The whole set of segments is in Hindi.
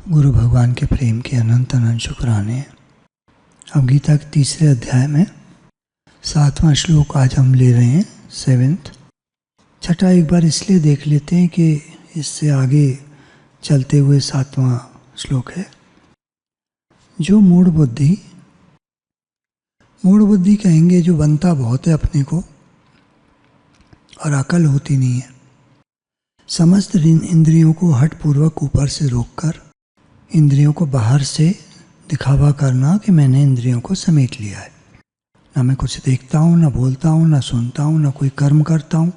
गुरु भगवान के प्रेम के अनंत अनंत शुक्राने। अब गीता के तीसरे अध्याय में 7वां श्लोक आज हम ले रहे हैं, 7th। छठा एक बार इसलिए देख लेते हैं कि इससे आगे चलते हुए 7वां श्लोक है। जो मूढ़ बुद्धि कहेंगे जो बनता बहुत है अपने को और अकल होती नहीं है, समस्त इंद्रियों को हठपूर्वक ऊपर से रोककर इंद्रियों को बाहर से दिखावा करना कि मैंने इंद्रियों को समेट लिया है। ना मैं कुछ देखता हूँ, ना बोलता हूँ, ना सुनता हूँ, ना कोई कर्म करता हूँ,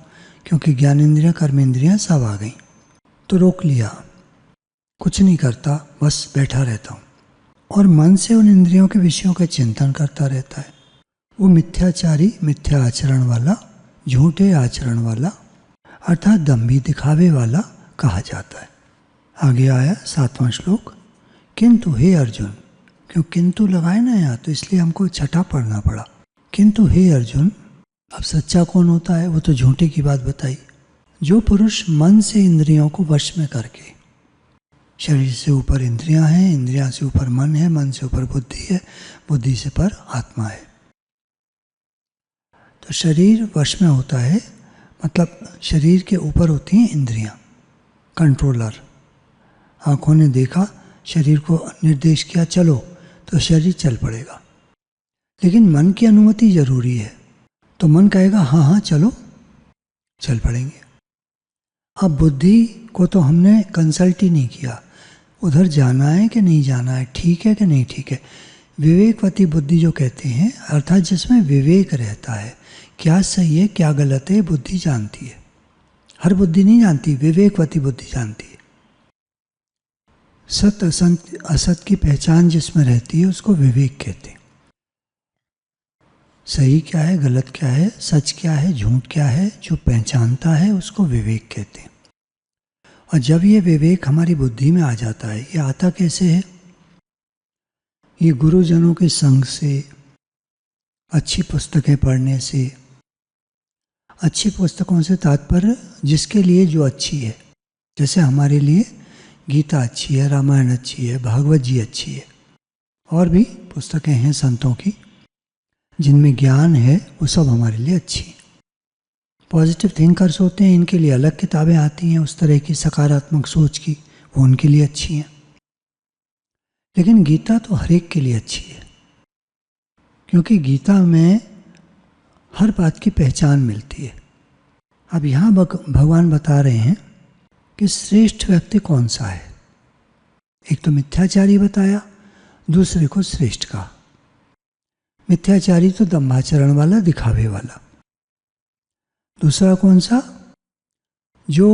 क्योंकि ज्ञान इंद्रियाँ कर्म इंद्रियाँ सब आ गई। तो रोक लिया, कुछ नहीं करता, बस बैठा रहता हूँ और मन से उन इंद्रियों के विषयों का चिंतन करता रहता है। वो मिथ्याचारी, मिथ्या आचरण वाला, झूठे आचरण वाला अर्थात दंभी दिखावे वाला कहा जाता है। आगे आया 7वां श्लोक। किंतु हे अर्जुन, क्यों किंतु लगाए ना यहाँ, तो इसलिए हमको छठा पढ़ना पड़ा। किंतु हे अर्जुन, अब सच्चा कौन होता है? वो तो झूठे की बात बताई। जो पुरुष मन से इंद्रियों को वश में करके, शरीर से ऊपर इंद्रियां हैं, इंद्रियां से ऊपर मन है, मन से ऊपर बुद्धि है, बुद्धि से पर आत्मा है। तो शरीर वश में होता है, मतलब शरीर के ऊपर होती हैं इंद्रियां, कंट्रोलर। आंखों ने देखा, शरीर को निर्देश किया चलो, तो शरीर चल पड़ेगा। लेकिन मन की अनुमति जरूरी है, तो मन कहेगा हाँ हाँ चलो, चल पड़ेंगे। अब बुद्धि को तो हमने कंसल्ट ही नहीं किया, उधर जाना है कि नहीं जाना है, ठीक है कि नहीं ठीक है। विवेकवती बुद्धि जो कहते हैं, अर्थात जिसमें विवेक रहता है, क्या सही है क्या गलत है, बुद्धि जानती है। हर बुद्धि नहीं जानती, विवेकवती बुद्धि जानती है। सत असत की पहचान जिसमें रहती है उसको विवेक कहते हैं। सही क्या है, गलत क्या है, सच क्या है, झूठ क्या है, जो पहचानता है उसको विवेक कहते हैं। और जब ये विवेक हमारी बुद्धि में आ जाता है, ये आता कैसे है? ये गुरुजनों के संग से, अच्छी पुस्तकें पढ़ने से। अच्छी पुस्तकों से तात्पर्य जिसके लिए जो अच्छी है, जैसे हमारे लिए गीता अच्छी है, रामायण अच्छी है, भागवत जी अच्छी है, और भी पुस्तकें हैं संतों की जिनमें ज्ञान है, वो सब हमारे लिए अच्छी हैं। पॉजिटिव थिंकर्स होते हैं, इनके लिए अलग किताबें आती हैं उस तरह की सकारात्मक सोच की, वो उनके लिए अच्छी हैं। लेकिन गीता तो हर एक के लिए अच्छी है, क्योंकि गीता में हर बात की पहचान मिलती है। अब यहाँ भगवान बता रहे हैं कि श्रेष्ठ व्यक्ति कौन सा है। एक तो मिथ्याचारी बताया, दूसरे को श्रेष्ठ कहा। मिथ्याचारी तो दंभाचरण वाला, दिखावे वाला। दूसरा कौन सा? जो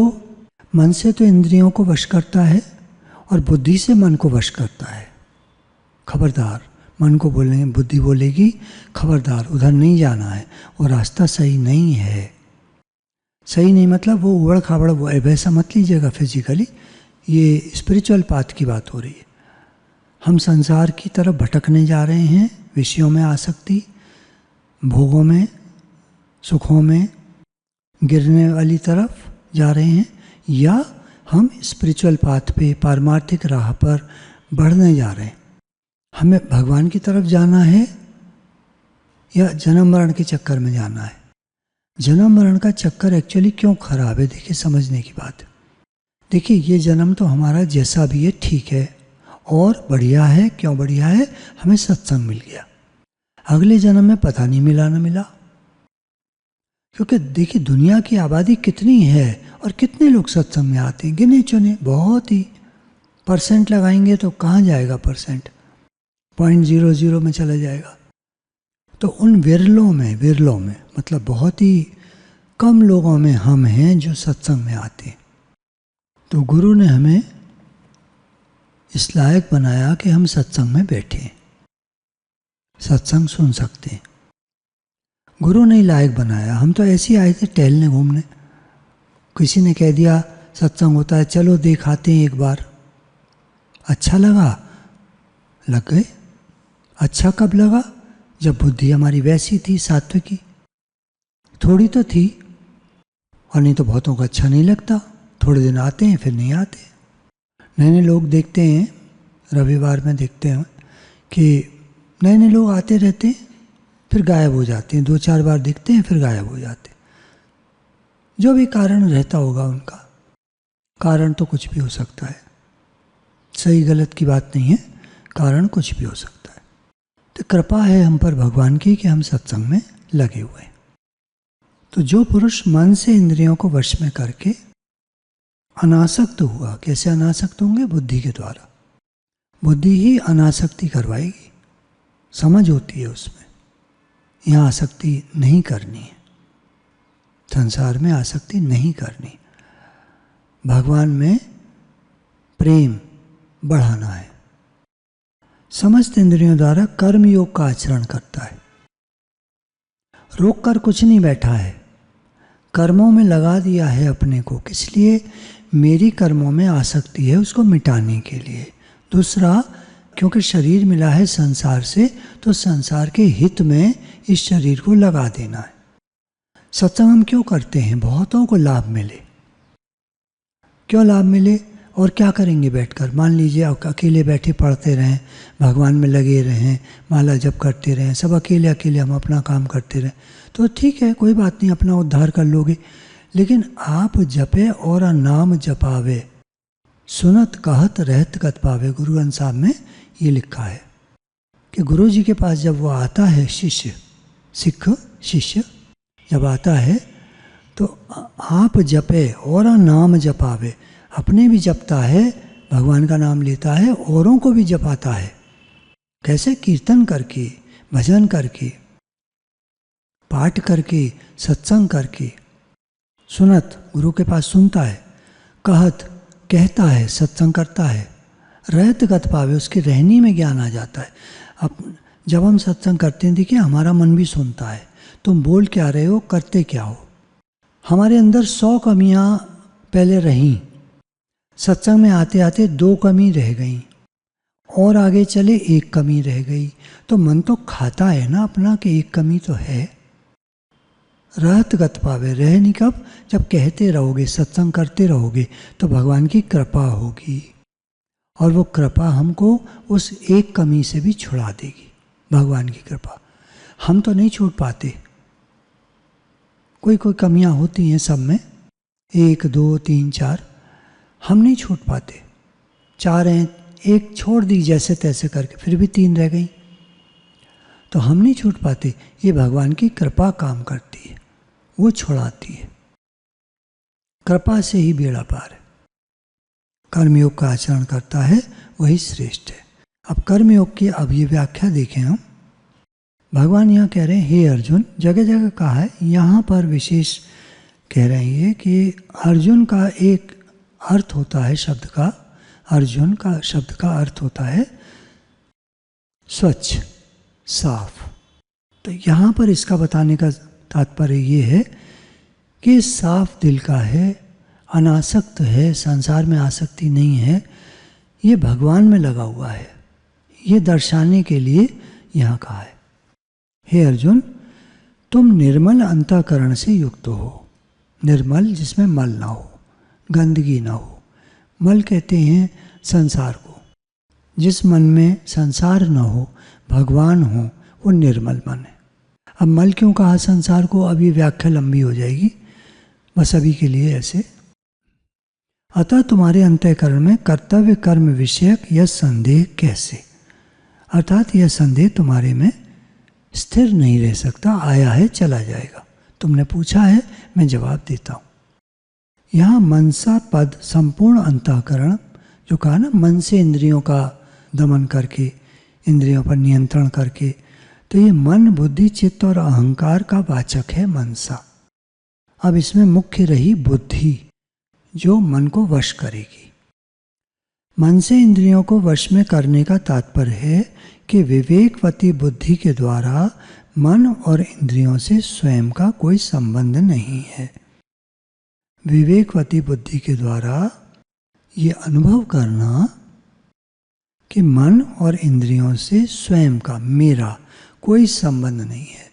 मन से तो इंद्रियों को वश करता है और बुद्धि से मन को वश करता है। खबरदार, मन को बोलेंगे, बुद्धि बोलेगी खबरदार उधर नहीं जाना है, वो रास्ता सही नहीं है। सही नहीं मतलब वो उबड़ खाबड़, वो वैसा मत लीजिएगा फिजिकली, ये स्पिरिचुअल पाथ की बात हो रही है। हम संसार की तरफ भटकने जा रहे हैं, विषयों में आसक्ति, भोगों में, सुखों में गिरने वाली तरफ जा रहे हैं, या हम स्पिरिचुअल पाथ पे, पारमार्थिक राह पर बढ़ने जा रहे हैं। हमें भगवान की तरफ जाना है या जन्म मरण के चक्कर में जाना है। जन्म मरण का चक्कर एक्चुअली क्यों खराब है, देखिए समझने की बात है। देखिए ये जन्म तो हमारा जैसा भी है ठीक है और बढ़िया है। क्यों बढ़िया है? हमें सत्संग मिल गया। अगले जन्म में पता नहीं मिला ना मिला, क्योंकि देखिए दुनिया की आबादी कितनी है और कितने लोग सत्संग में आते हैं, गिने चुने, बहुत ही। परसेंट लगाएंगे तो कहाँ जाएगा परसेंट, 0.00 में चला जाएगा। तो उन विरलों में मतलब बहुत ही कम लोगों में हम हैं जो सत्संग में आते हैं। तो गुरु ने हमें इस लायक बनाया कि हम सत्संग में बैठे, सत्संग सुन सकते हैं। गुरु ने लायक बनाया, हम तो ऐसे ही आए थे टहलने घूमने। किसी ने कह दिया सत्संग होता है, चलो देखाते हैं एक बार। अच्छा लगा, लग गए। अच्छा कब लगा? जब बुद्धि हमारी वैसी थी, सात्विकी। थोड़ी तो थी, और नहीं तो बहुतों को अच्छा नहीं लगता। थोड़े दिन आते हैं फिर नहीं आते। नए नए लोग देखते हैं रविवार में देखते हैं कि नए नए लोग आते रहते हैं, फिर गायब हो जाते हैं, 2-4 बार दिखते हैं फिर गायब हो जाते हैं। जो भी कारण रहता होगा उनका, कारण तो कुछ भी हो सकता है, सही गलत की बात नहीं है, कारण कुछ भी हो सकता है। तो कृपा है हम पर भगवान की कि हम सत्संग में लगे हुए हैं। तो जो पुरुष मन से इंद्रियों को वश में करके अनासक्त हुआ, कैसे अनासक्त होंगे? बुद्धि के द्वारा। बुद्धि ही अनासक्ति करवाएगी, समझ होती है उसमें, यहाँ आसक्ति नहीं करनी है, संसार में आसक्ति नहीं करनी, भगवान में प्रेम बढ़ाना है। समस्त इंद्रियों द्वारा कर्म योग का आचरण करता है, रोक कर कुछ नहीं बैठा है, कर्मों में लगा दिया है अपने को। किस लिए? मेरी कर्मों में आसक्ति है, उसको मिटाने के लिए। दूसरा, क्योंकि शरीर मिला है संसार से, तो संसार के हित में इस शरीर को लगा देना है। सत्संग हम क्यों करते हैं? बहुतों को लाभ मिले। क्यों लाभ मिले? और क्या करेंगे बैठकर? मान लीजिए अकेले बैठे पढ़ते रहें, भगवान में लगे रहें, माला जप करते रहें, सब अकेले अकेले हम अपना काम करते रहें, तो ठीक है, कोई बात नहीं, अपना उद्धार कर लोगे। लेकिन आप जपे और नाम जपावे, सुनत कहत रहत गत पावे। गुरु ग्रंथ साहब में ये लिखा है कि गुरु जी के पास जब वो आता है, शिष्य, सिख शिष्य जब आता है, तो आप जपे और नाम जपावे, अपने भी जपता है, भगवान का नाम लेता है, औरों को भी जपाता है। कैसे? कीर्तन करके, भजन करके, पाठ करके, सत्संग करके। सुनत, गुरु के पास सुनता है, कहत, कहता है, सत्संग करता है, रहत गत पावे, उसके रहनी में ज्ञान आ जाता है। अब जब हम सत्संग करते हैं, देखिए हमारा मन भी सुनता है, तुम बोल क्या रहे हो, करते क्या हो। हमारे अंदर 100 कमियां पहले रहीं, सत्संग में आते आते 2 कमी रह गई, और आगे चले 1 कमी रह गई। तो मन तो खाता है ना अपना कि 1 कमी तो है। रहत गत पावे, रह नहीं कब? जब कहते रहोगे, सत्संग करते रहोगे, तो भगवान की कृपा होगी, और वो कृपा हमको उस 1 कमी से भी छुड़ा देगी। भगवान की कृपा। हम तो नहीं छूट पाते, कोई कोई कमियां होती हैं सब में, 1, 2, 3, 4, हम नहीं छूट पाते। 4 हैं, 1 छोड़ दी जैसे तैसे करके, फिर भी 3 रह गई, तो हम नहीं छूट पाते। ये भगवान की कृपा काम करती है, वो छुड़ाती है। कृपा से ही बेड़ा पार है। कर्मयोग का आचरण करता है वही श्रेष्ठ है। अब कर्मयोग की अब ये व्याख्या देखें हम। भगवान यहाँ कह रहे हैं, हे अर्जुन, जगह जगह कहा है, यहाँ पर विशेष कह रहे हैं कि अर्जुन का एक अर्थ होता है शब्द का, अर्जुन का शब्द का अर्थ होता है स्वच्छ, साफ। तो यहाँ पर इसका बताने का तात्पर्य ये है कि साफ दिल का है, अनासक्त है, संसार में आसक्ति नहीं है, ये भगवान में लगा हुआ है, ये दर्शाने के लिए यहाँ कहा है। हे अर्जुन, तुम निर्मल अंतःकरण से युक्त हो। निर्मल जिसमें मल ना हो, गंदगी ना हो। मल कहते हैं संसार को। जिस मन में संसार न हो, भगवान हो, वो निर्मल मन है। अब मल क्यों कहा संसार को? अब ये व्याख्या लंबी हो जाएगी, बस अभी के लिए ऐसे। अतः तुम्हारे अंतःकरण में कर्तव्य कर्म विषयक यह संदेह कैसे, अर्थात यह संदेह तुम्हारे में स्थिर नहीं रह सकता, आया है चला जाएगा। तुमने पूछा है, मैं जवाब देता हूँ। यहाँ मनसा पद संपूर्ण अंतःकरण जो कहा ना, मन से इंद्रियों का दमन करके, इंद्रियों पर नियंत्रण करके, तो ये मन, बुद्धि, चित्त और अहंकार का वाचक है मनसा। अब इसमें मुख्य रही बुद्धि, जो मन को वश करेगी। मन से इंद्रियों को वश में करने का तात्पर्य है कि विवेकवती बुद्धि के द्वारा मन और इंद्रियों से स्वयं का कोई संबंध नहीं है। विवेकवती बुद्धि के द्वारा ये अनुभव करना कि मन और इंद्रियों से स्वयं का, मेरा कोई संबंध नहीं है।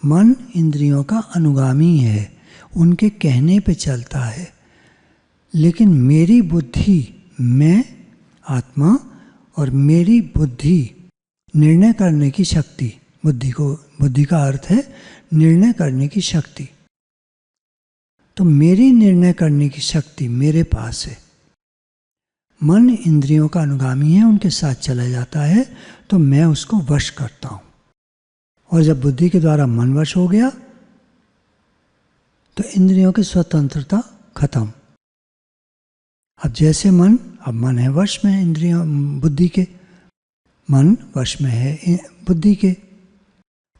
मन इंद्रियों का अनुगामी है, उनके कहने पे चलता है, लेकिन मेरी बुद्धि, मैं आत्मा और मेरी बुद्धि निर्णय करने की शक्ति, बुद्धि का अर्थ है निर्णय करने की शक्ति, तो मेरी निर्णय करने की शक्ति मेरे पास है। मन इंद्रियों का अनुगामी है, उनके साथ चला जाता है, तो मैं उसको वश करता हूँ। और जब बुद्धि के द्वारा मन वश हो गया तो इंद्रियों की स्वतंत्रता खत्म। अब जैसे अब मन है वश में इंद्रियों बुद्धि के, मन वश में है बुद्धि के,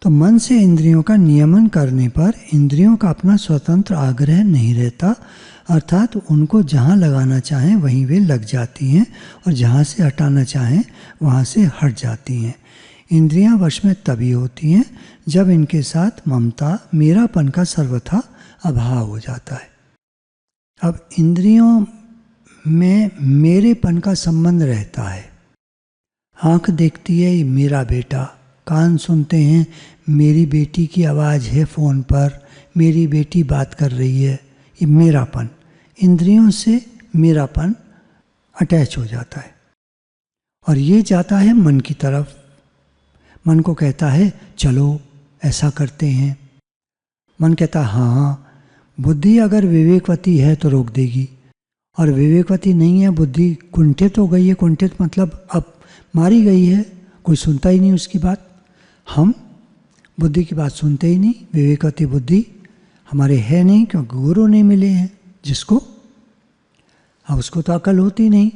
तो मन से इंद्रियों का नियमन करने पर इंद्रियों का अपना स्वतंत्र आग्रह नहीं रहता, अर्थात उनको जहाँ लगाना चाहें वहीं वे लग जाती हैं और जहाँ से हटाना चाहें वहाँ से हट जाती हैं। इंद्रियां वश में तभी होती हैं जब इनके साथ ममता, मेरापन का सर्वथा अभाव हो जाता है। अब इंद्रियों में मेरेपन का संबंध रहता है। आँख देखती है ये मेरा बेटा, कान सुनते हैं मेरी बेटी की आवाज़ है फ़ोन पर, मेरी बेटी बात कर रही है, ये मेरापन। इंद्रियों से मेरापन अटैच हो जाता है और ये जाता है मन की तरफ। मन को कहता है चलो ऐसा करते हैं, मन कहता हाँ। बुद्धि अगर विवेकवती है तो रोक देगी, और विवेकवती नहीं है, बुद्धि कुंठित हो गई है। कुंठित मतलब अब मारी गई है, कोई सुनता ही नहीं उसकी बात। हम बुद्धि की बात सुनते ही नहीं। विवेकवती बुद्धि हमारे है नहीं, क्योंकि गुरु नहीं मिले हैं जिसको। अब उसको तो अकल होती नहीं,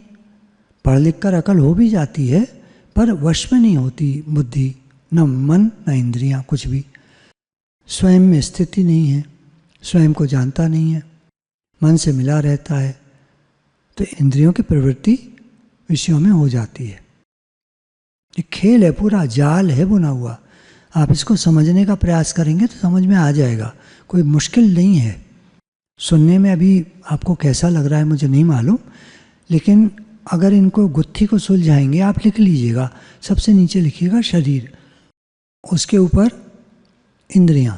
पढ़ लिख कर अकल हो भी जाती है पर वश में नहीं होती बुद्धि, न मन न इंद्रियां, कुछ भी स्वयं में स्थिति नहीं है, स्वयं को जानता नहीं है, मन से मिला रहता है, तो इंद्रियों की प्रवृत्ति विषयों में हो जाती है। ये खेल है, पूरा जाल है बुना हुआ। आप इसको समझने का प्रयास करेंगे तो समझ में आ जाएगा, कोई मुश्किल नहीं है। सुनने में अभी आपको कैसा लग रहा है मुझे नहीं मालूम, लेकिन अगर इनको गुत्थी को सुलझाएंगे, आप लिख लीजिएगा, सबसे नीचे लिखिएगा शरीर, उसके ऊपर इंद्रियां,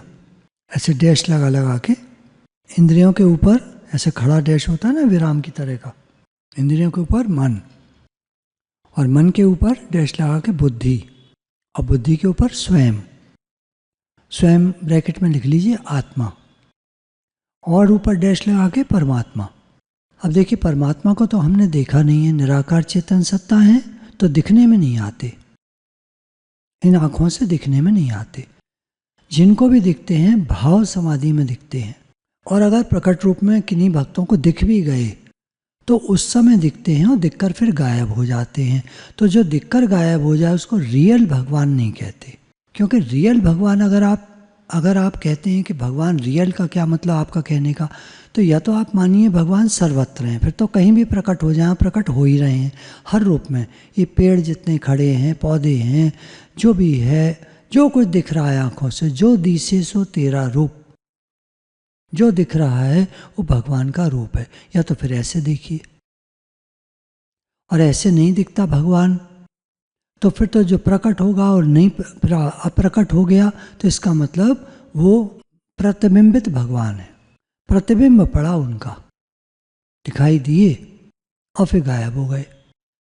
ऐसे डैश लगा लगा के, इंद्रियों के ऊपर ऐसे खड़ा डैश होता है ना विराम की तरह का, इंद्रियों के ऊपर मन, और मन के ऊपर डैश लगा के बुद्धि, और बुद्धि के ऊपर स्वयं, स्वयं ब्रैकेट में लिख लीजिए आत्मा, और ऊपर डैश लगा के परमात्मा। अब देखिए परमात्मा को तो हमने देखा नहीं है, निराकार चेतन सत्ता है, तो दिखने में नहीं आते, इन आँखों से दिखने में नहीं आते। जिनको भी दिखते हैं भाव समाधि में दिखते हैं, और अगर प्रकट रूप में किन्हीं भक्तों को दिख भी गए तो उस समय दिखते हैं और दिखकर फिर गायब हो जाते हैं। तो जो दिखकर गायब हो जाए उसको रियल भगवान नहीं कहते, क्योंकि रियल भगवान अगर आप कहते हैं कि भगवान रियल का क्या मतलब आपका कहने का, तो या तो आप मानिए भगवान सर्वत्र हैं, फिर तो कहीं भी प्रकट हो जाए, प्रकट हो ही रहे हैं हर रूप में। ये पेड़ जितने खड़े हैं, पौधे हैं, जो भी है, जो कुछ दिख रहा है आँखों से, जो दिसे सो तेरा रूप, जो दिख रहा है वो भगवान का रूप है। या तो फिर ऐसे देखिए, और ऐसे नहीं दिखता भगवान, तो फिर तो जो प्रकट होगा और नहीं अप्रकट हो गया, तो इसका मतलब वो प्रतिबिंबित भगवान है, प्रतिबिंब पड़ा उनका, दिखाई दिए और फिर गायब हो गए।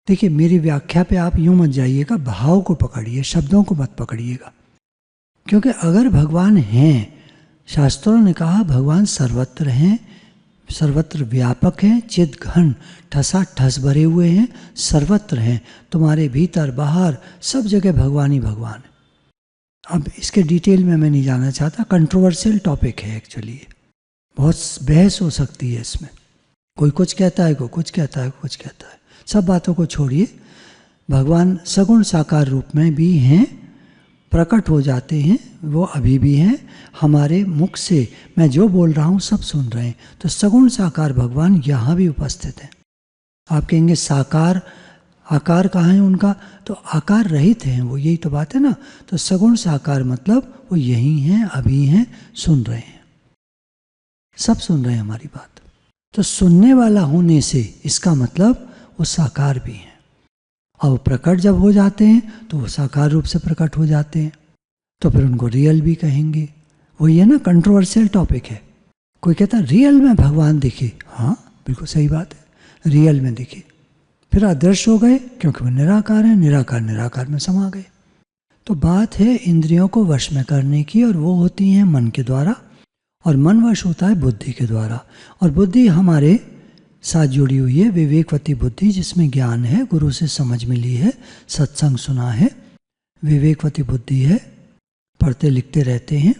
देखिए मेरी व्याख्या पे आप यूं मत जाइएगा, भाव को पकड़िए, शब्दों को मत पकड़िएगा, क्योंकि अगर भगवान हैं, शास्त्रों ने कहा भगवान सर्वत्र हैं, सर्वत्र व्यापक हैं, चिद घन ठसा ठस भरे हुए हैं, सर्वत्र हैं, तुम्हारे भीतर बाहर सब जगह भगवान ही भगवान है। अब इसके डिटेल में मैं नहीं जाना चाहता, कंट्रोवर्शियल टॉपिक है एक्चुअली, बहुत बहस हो सकती है इसमें, कोई कुछ कहता है, कोई कुछ कहता है, कोई कुछ कहता है। सब बातों को छोड़िए, भगवान सगुण साकार रूप में भी हैं, प्रकट हो जाते हैं, वो अभी भी हैं, हमारे मुख से मैं जो बोल रहा हूँ सब सुन रहे हैं। तो सगुण साकार भगवान यहाँ भी उपस्थित हैं। आप कहेंगे साकार, आकार कहाँ है उनका, तो आकार रहित हैं वो, यही तो बात है ना। तो सगुण साकार मतलब वो यही हैं, अभी हैं, सुन रहे हैं, सब सुन रहे हैं हमारी बात। तो सुनने वाला होने से इसका मतलब वो साकार भी हैं, और प्रकट जब हो जाते हैं तो वो साकार रूप से प्रकट हो जाते हैं, तो फिर उनको रियल भी कहेंगे। वही है ना, कंट्रोवर्शियल टॉपिक है। कोई कहता है रियल में भगवान दिखे, हाँ बिल्कुल सही बात है, रियल में दिखे, फिर अदृश्य हो गए क्योंकि वो निराकार है, निराकार निराकार में समा गए। तो बात है इंद्रियों को वश में करने की, और वो होती हैं मन के द्वारा, और मन वश होता है बुद्धि के द्वारा। और बुद्धि हमारे साथ जुड़ी हुई है, विवेकवती बुद्धि, जिसमें ज्ञान है, गुरु से समझ मिली है, सत्संग सुना है, विवेकवती बुद्धि है, पढ़ते लिखते रहते हैं।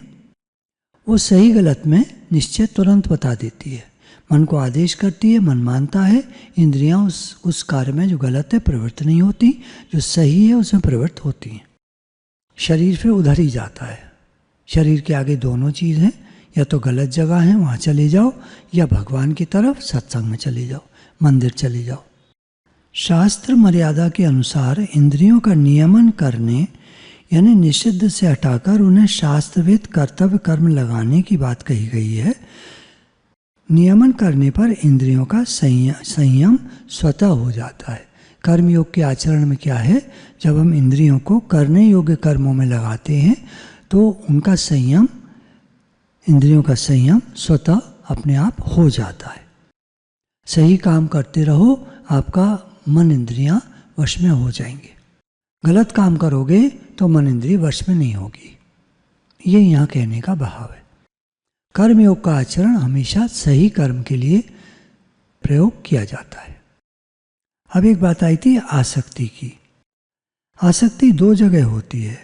वो सही गलत में निश्चय तुरंत बता देती है, मन को आदेश करती है, मन मानता है, इंद्रियां उस कार्य में जो गलत है प्रवृत्त नहीं होती, जो सही है उसमें प्रवृत्त होती हैं। शरीर फिर उधर ही जाता है। शरीर के आगे दोनों चीज़ हैं, या तो गलत जगह है वहाँ चले जाओ, या भगवान की तरफ सत्संग में चले जाओ, मंदिर चले जाओ। शास्त्र मर्यादा के अनुसार इंद्रियों का नियमन करने यानी निषिद्ध से हटाकर उन्हें शास्त्रविद कर्तव्य कर्म लगाने की बात कही गई है। नियमन करने पर इंद्रियों का संयम स्वतः हो जाता है। कर्मयोग के आचरण में क्या है, जब हम इंद्रियों को करने योग्य कर्मों में लगाते हैं तो उनका संयम, इंद्रियों का संयम स्वतः अपने आप हो जाता है। सही काम करते रहो, आपका मन इंद्रियां वश में हो जाएंगे। गलत काम करोगे तो मन इंद्रिय वश में नहीं होगी। ये यहाँ कहने का भाव है। कर्मयोग का आचरण हमेशा सही कर्म के लिए प्रयोग किया जाता है। अब एक बात आई थी आसक्ति की। आसक्ति दो जगह होती है,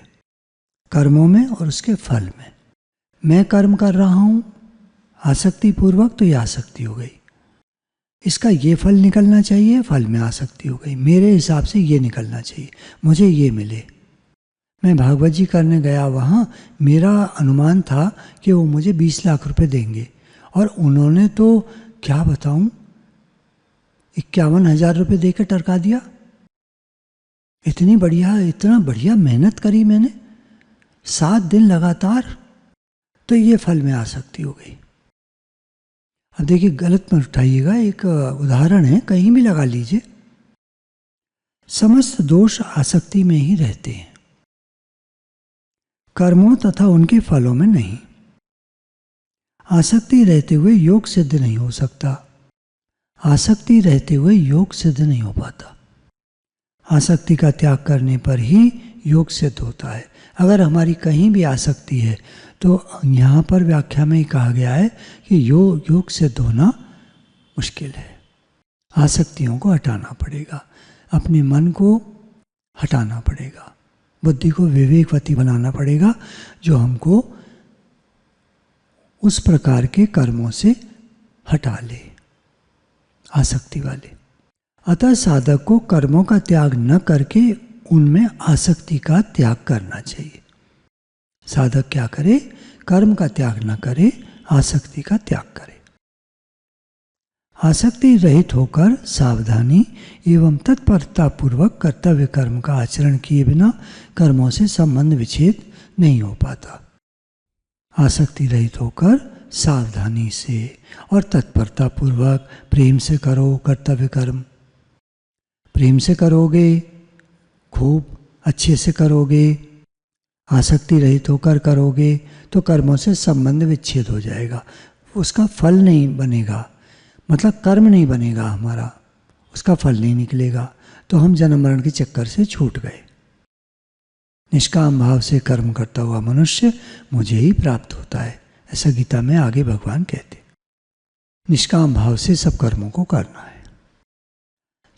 कर्मों में और उसके फल में। मैं कर्म कर रहा हूँ आसक्ति पूर्वक, तो ये आसक्ति हो गई। इसका ये फल निकलना चाहिए, फल में आसक्ति हो गई। मेरे हिसाब से ये निकलना चाहिए, मुझे ये मिले। मैं भागवत जी करने गया, वहाँ मेरा अनुमान था कि वो मुझे 20 लाख रुपए देंगे, और उन्होंने तो क्या बताऊँ 51,000 रुपये दे के टरका दिया। इतनी बढ़िया, इतना बढ़िया मेहनत करी मैंने 7 दिन लगातार, तो ये फल में आसक्ति हो गई। अब देखिए, गलत मत उठाइएगा, एक उदाहरण है, कहीं भी लगा लीजिए। समस्त दोष आसक्ति में ही रहते हैं, कर्मों तथा उनके फलों में नहीं। आसक्ति रहते हुए योग सिद्ध नहीं हो सकता, आसक्ति रहते हुए योग सिद्ध नहीं हो पाता। आसक्ति का त्याग करने पर ही योग सिद्ध होता है। अगर हमारी कहीं भी आसक्ति है तो यहाँ पर व्याख्या में ही कहा गया है कि योग सिद्ध होना मुश्किल है। आसक्तियों को हटाना पड़ेगा, अपने मन को हटाना पड़ेगा, बुद्धि को विवेकवती बनाना पड़ेगा, जो हमको उस प्रकार के कर्मों से हटा ले, आसक्ति वाले। अतः साधक को कर्मों का त्याग न करके उनमें आसक्ति का त्याग करना चाहिए। साधक क्या करे, कर्म का त्याग न करे, आसक्ति का त्याग करे। आसक्ति रहित होकर सावधानी एवं तत्परता पूर्वक कर्तव्य कर्म का आचरण किए बिना कर्मों से संबंध विच्छेद नहीं हो पाता। आसक्ति रहित होकर सावधानी से और तत्परता पूर्वक प्रेम से करो कर्तव्य कर्म। प्रेम से करोगे, खूब अच्छे से करोगे, आसक्ति रहित होकर करोगे तो कर्मों से संबंध विच्छेद हो जाएगा। उसका फल नहीं बनेगा, मतलब कर्म नहीं बनेगा हमारा, उसका फल नहीं निकलेगा, तो हम जन्म मरण के चक्कर से छूट गए। निष्काम भाव से कर्म करता हुआ मनुष्य मुझे ही प्राप्त होता है, ऐसा गीता में आगे भगवान कहते। निष्काम भाव से सब कर्मों को करना है।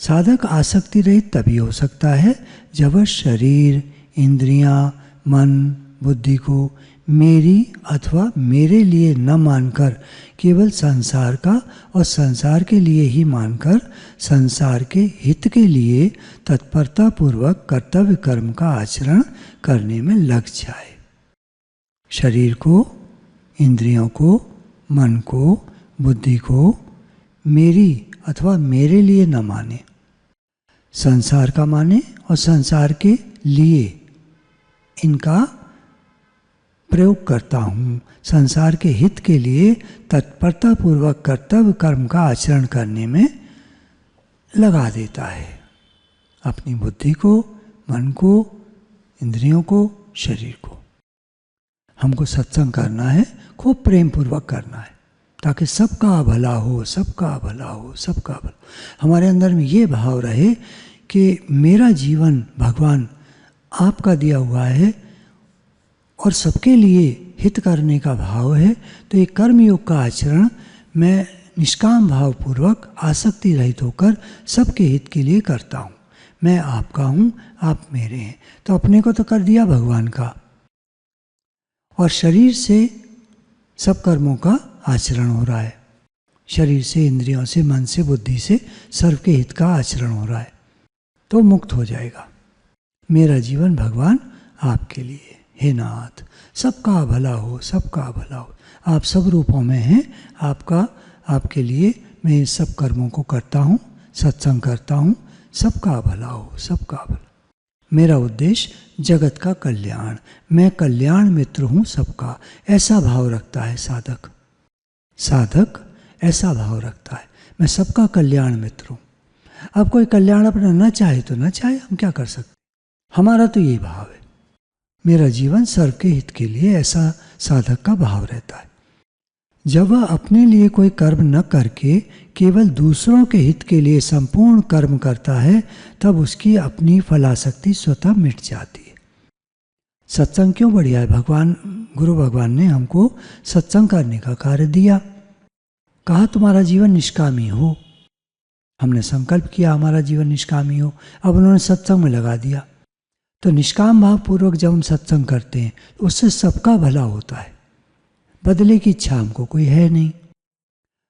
साधक आसक्ति रहित तभी हो सकता है जब वह शरीर, इंद्रियां, मन, बुद्धि को मेरी अथवा मेरे लिए न मानकर केवल संसार का और संसार के लिए ही मानकर संसार के हित के लिए तत्परता पूर्वक कर्तव्य कर्म का आचरण करने में लग जाए। शरीर को, इंद्रियों को, मन को, बुद्धि को मेरी अथवा मेरे लिए न माने, संसार का माने और संसार के लिए इनका प्रयोग करता हूँ। संसार के हित के लिए तत्परता पूर्वक कर्तव्य कर्म का आचरण करने में लगा देता है अपनी बुद्धि को, मन को, इंद्रियों को, शरीर को। हमको सत्संग करना है, खूब प्रेम पूर्वक करना है, ताकि सबका भला हो, सबका भला हो, सबका भला। हमारे अंदर में ये भाव रहे कि मेरा जीवन भगवान आपका दिया हुआ है और सबके लिए हित करने का भाव है, तो ये कर्मयोग का आचरण मैं निष्काम भाव पूर्वक आसक्ति रहित होकर सबके हित के लिए करता हूँ। मैं आपका हूँ, आप मेरे हैं। तो अपने को तो कर दिया भगवान का, और शरीर से सब कर्मों का आचरण हो रहा है। शरीर से, इंद्रियों से, मन से, बुद्धि से सर्व के हित का आचरण हो रहा है, तो मुक्त हो जाएगा। मेरा जीवन भगवान आपके लिए, हे नाथ सबका भला हो, सबका भला हो। आप सब रूपों में हैं, आपके लिए मैं सब कर्मों को करता हूँ, सत्संग करता हूँ, सबका भला हो, सबका भला। मेरा उद्देश्य जगत का कल्याण, मैं कल्याण मित्र हूँ सबका, ऐसा भाव रखता है साधक। साधक ऐसा भाव रखता है, मैं सबका कल्याण मित्र हूँ। अब कोई कल्याण अपना न चाहे तो न चाहे, हम क्या कर सकते। हमारा तो यही भाव है, मेरा जीवन सर्व के हित के लिए, ऐसा साधक का भाव रहता है। जब वह अपने लिए कोई कर्म न करके केवल दूसरों के हित के लिए संपूर्ण कर्म करता है, तब उसकी अपनी फलासक्ति स्वतः मिट जाती है। सत्संग क्यों बढ़िया है? गुरु भगवान ने हमको सत्संग करने का कार्य दिया, कहा तुम्हारा जीवन निष्कामी हो। हमने संकल्प किया हमारा जीवन निष्कामी हो, अब उन्होंने सत्संग में लगा दिया। तो निष्काम भाव पूर्वक जब हम सत्संग करते हैं, उससे सबका भला होता है, बदले की इच्छा हमको कोई है नहीं,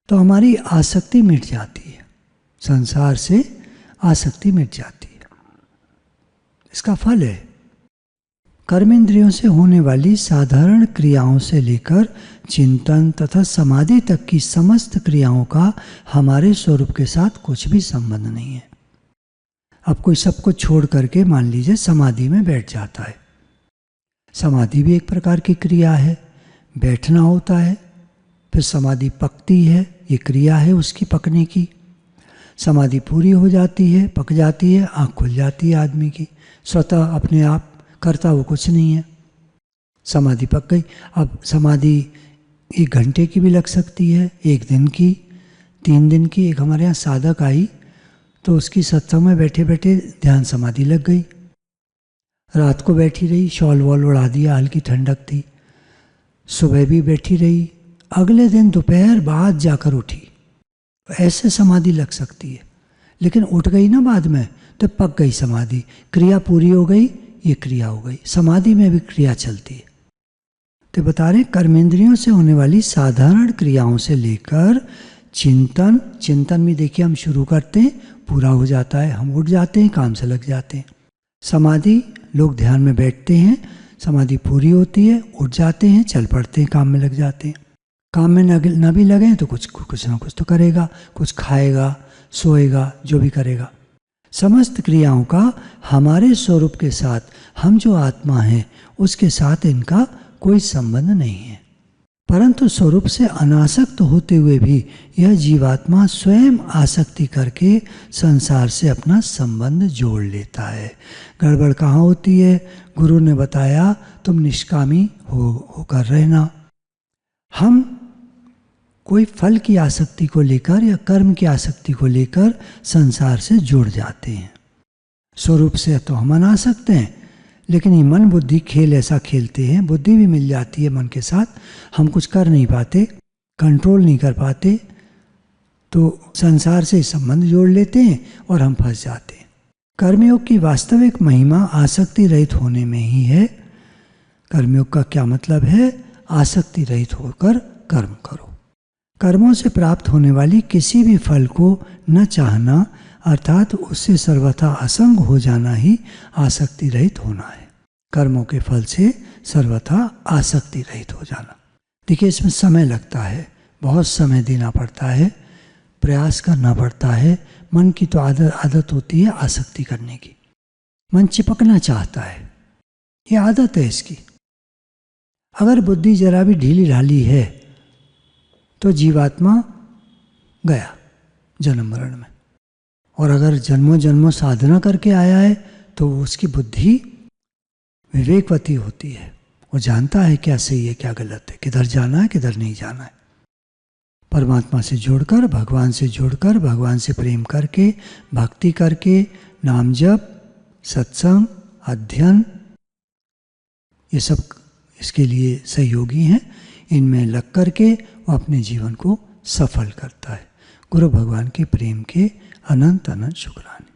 तो हमारी आसक्ति मिट जाती है, संसार से आसक्ति मिट जाती है। इसका फल है कर्मेंद्रियों से होने वाली साधारण क्रियाओं से लेकर चिंतन तथा समाधि तक की समस्त क्रियाओं का हमारे स्वरूप के साथ कुछ भी संबंध नहीं है। अब कोई सबको छोड़ करके मान लीजिए समाधि में बैठ जाता है, समाधि भी एक प्रकार की क्रिया है, बैठना होता है, फिर समाधि पकती है, ये क्रिया है उसकी पकने की। समाधि पूरी हो जाती है, पक जाती है, आँख खुल जाती है आदमी की, स्वतः अपने आप करता वो कुछ नहीं है, समाधि पक गई। अब समाधि 1 घंटे की भी लग सकती है, 1 दिन की, 3 दिन की। एक हमारे यहाँ साधक आई तो उसकी सत्संग में बैठे बैठे ध्यान समाधि लग गई, रात को बैठी रही, शॉल वॉल उड़ा दिया, हल्की ठंडक थी, सुबह भी बैठी रही, अगले दिन दोपहर बाद जाकर उठी। ऐसे समाधि लग सकती है, लेकिन उठ गई ना बाद में तो पक गई समाधि, क्रिया पूरी हो गई, ये क्रिया हो गई। समाधि में भी क्रिया चलती है। तो बता रहे कर्मेंद्रियों से होने वाली साधारण क्रियाओं से लेकर चिंतन भी देखिए हम शुरू करते हैं, पूरा हो जाता है, हम उठ जाते हैं, काम से लग जाते हैं। समाधि, लोग ध्यान में बैठते हैं, समाधि पूरी होती है, उठ जाते हैं, चल पड़ते हैं, काम में लग जाते हैं। काम में न भी लगे तो कुछ ना कुछ तो करेगा, कुछ खाएगा, सोएगा, जो भी करेगा। समस्त क्रियाओं का हमारे स्वरूप के साथ, हम जो आत्मा हैं उसके साथ इनका कोई संबंध नहीं है, परंतु स्वरूप से अनासक्त होते हुए भी यह जीवात्मा स्वयं आसक्ति करके संसार से अपना संबंध जोड़ लेता है। गड़बड़ कहाँ होती है? गुरु ने बताया तुम निष्कामी होकर रहना। हम कोई फल की आसक्ति को लेकर या कर्म की आसक्ति को लेकर संसार से जुड़ जाते हैं। स्वरूप से तो हम अनासक्त हैं, लेकिन ये मन बुद्धि खेल ऐसा खेलते हैं, बुद्धि भी मिल जाती है मन के साथ, हम कुछ कर नहीं पाते, कंट्रोल नहीं कर पाते, तो संसार से संबंध जोड़ लेते हैं और हम फंस जाते हैं। कर्मयोग की वास्तविक महिमा आसक्ति रहित होने में ही है। कर्मयोग का क्या मतलब है? आसक्ति रहित होकर कर्म करो। कर्मों से प्राप्त होने वाली किसी भी फल को न चाहना, अर्थात उससे सर्वथा असंग हो जाना ही आसक्ति रहित होना है। कर्मों के फल से सर्वथा आसक्ति रहित हो जाना। देखिए इसमें समय लगता है, बहुत समय देना पड़ता है, प्रयास करना पड़ता है। मन की तो आदत होती है आसक्ति करने की, मन चिपकना चाहता है, ये आदत है इसकी। अगर बुद्धि जरा भी ढीली ढाली है तो जीवात्मा गया जन्म मरण में, और अगर जन्मों जन्मों साधना करके आया है तो उसकी बुद्धि विवेकवती होती है, वो जानता है क्या सही है क्या गलत है, किधर जाना है किधर नहीं जाना है। परमात्मा से जुड़कर, भगवान से जुड़कर, भगवान से प्रेम करके, भक्ति करके, नाम जप, सत्संग, अध्ययन, ये सब इसके लिए सहयोगी हैं। इनमें लग करके वो अपने जीवन को सफल करता है। गुरु भगवान के प्रेम के अनंत अनंत शुक्राने।